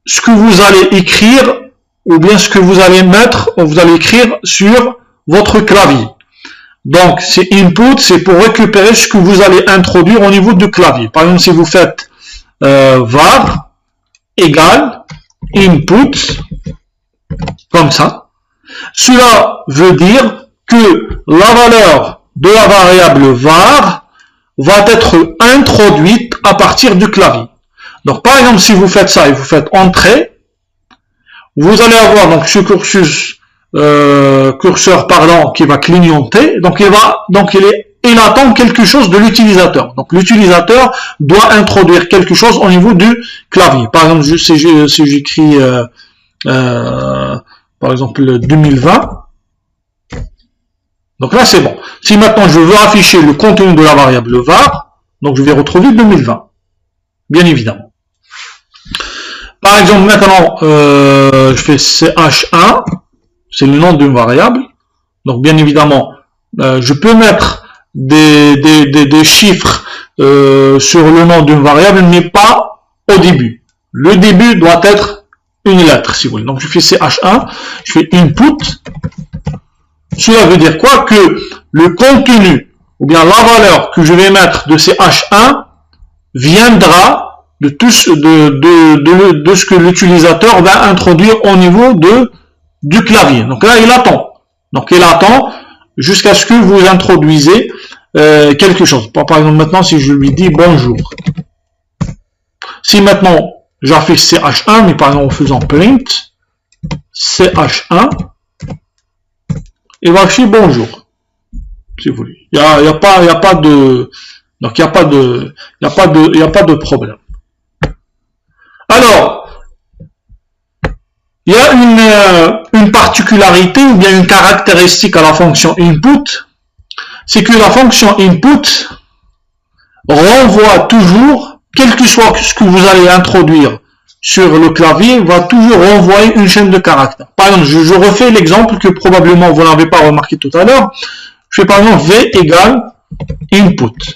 ce que vous allez écrire, ou bien ce que vous allez écrire sur votre clavier. Donc, c'est input, c'est pour récupérer ce que vous allez introduire au niveau du clavier. Par exemple, si vous faites var égale input, comme ça, cela veut dire que la valeur de la variable var va être introduite à partir du clavier. Donc par exemple, si vous faites ça et vous faites entrée, vous allez avoir donc ce curseur parlant qui va clignoter, donc il attend quelque chose de l'utilisateur. Donc l'utilisateur doit introduire quelque chose au niveau du clavier. Par exemple, si j'écris par exemple 2020, donc là c'est bon. Si maintenant je veux afficher le contenu de la variable var, donc je vais retrouver 2020, bien évidemment. Par exemple maintenant je fais ch1, c'est le nom d'une variable, donc bien évidemment je peux mettre des chiffres sur le nom d'une variable, mais pas au début. Le début doit être une lettre, si vous voulez. Donc je fais ch1, je fais input. Cela veut dire quoi? Que le contenu, ou bien la valeur que je vais mettre de ch1 viendra de ce que l'utilisateur va introduire au niveau du clavier. Donc là, il attend. Donc il attend jusqu'à ce que vous introduisez quelque chose. Par exemple, maintenant, si je lui dis bonjour. Si maintenant, j'affiche ch1, mais par exemple en faisant print, ch1, il va afficher bonjour, si vous voulez. Il n'y a pas de problème. Alors, il y a une particularité ou bien une caractéristique à la fonction input, c'est que la fonction input renvoie toujours, quel que soit ce que vous allez introduire sur le clavier, va toujours renvoyer une chaîne de caractères. Par exemple, je refais l'exemple que probablement vous n'avez pas remarqué tout à l'heure. Je fais par exemple v égale input.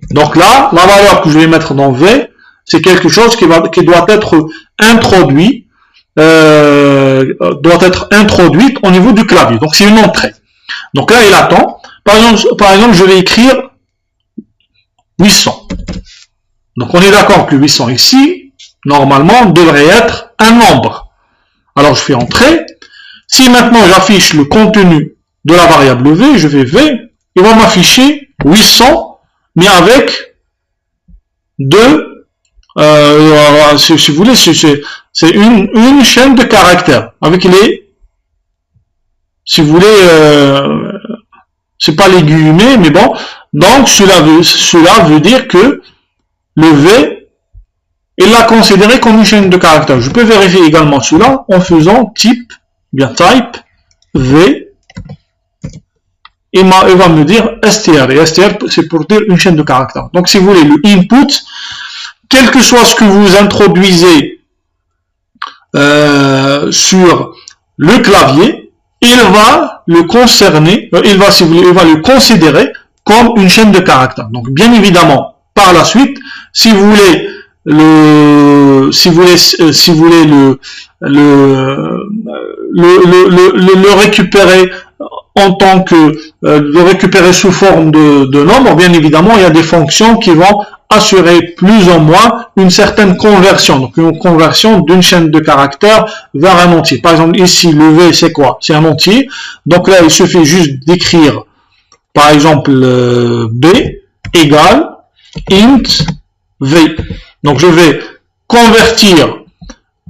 Donc là, la valeur que je vais mettre dans v, c'est quelque chose qui doit être introduit, introduite au niveau du clavier. Donc c'est une entrée. Donc là, il attend. Par exemple, je vais écrire 800. Donc on est d'accord que 800 ici, normalement, devrait être un nombre. Alors je fais entrée. Si maintenant j'affiche le contenu de la variable v, je fais v, il va m'afficher 800, mais avec si vous voulez, c'est une chaîne de caractères avec les, si vous voulez, c'est pas les guillemets, mais bon. Donc cela veut dire que le V, il l'a considéré comme une chaîne de caractères. Je peux vérifier également cela en faisant type V. Il va me dire str. Et str, c'est pour dire une chaîne de caractères. Donc si vous voulez, le input, quel que soit ce que vous introduisez sur le clavier, il va le concerner, il va le considérer comme une chaîne de caractères. Donc bien évidemment, par la suite, si vous voulez le récupérer en tant que le récupérer sous forme de nombre, bien évidemment, il y a des fonctions qui vont assurer plus ou moins une certaine conversion, donc une conversion d'une chaîne de caractères vers un entier. Par exemple, ici, le V, c'est quoi? C'est un entier. Donc là, il suffit juste d'écrire, par exemple, B égale int V. Donc je vais convertir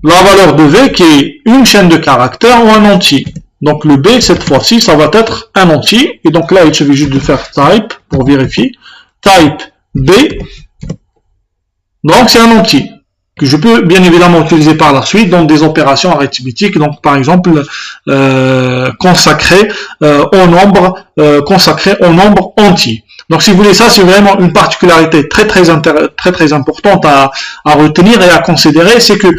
la valeur de V qui est une chaîne de caractères en un entier. Donc le B, cette fois-ci, ça va être un entier. Et donc là, il suffit juste de faire type pour vérifier. Type B. Donc c'est un entier que je peux bien évidemment utiliser par la suite dans des opérations arithmétiques. Donc par exemple, consacré au nombre entier. Donc si vous voulez, ça c'est vraiment une particularité très importante à retenir et à considérer, c'est que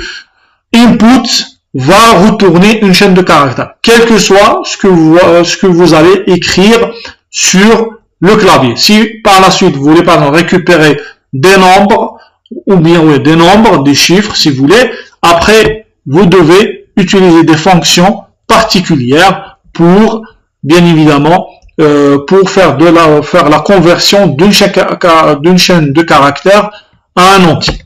input va retourner une chaîne de caractères, quel que soit ce que vous allez écrire sur le clavier. Si par la suite vous voulez par exemple récupérer des nombres, ou bien des nombres, des chiffres si vous voulez, après vous devez utiliser des fonctions particulières pour, bien évidemment, pour faire la conversion d'une chaîne de caractères à un entier.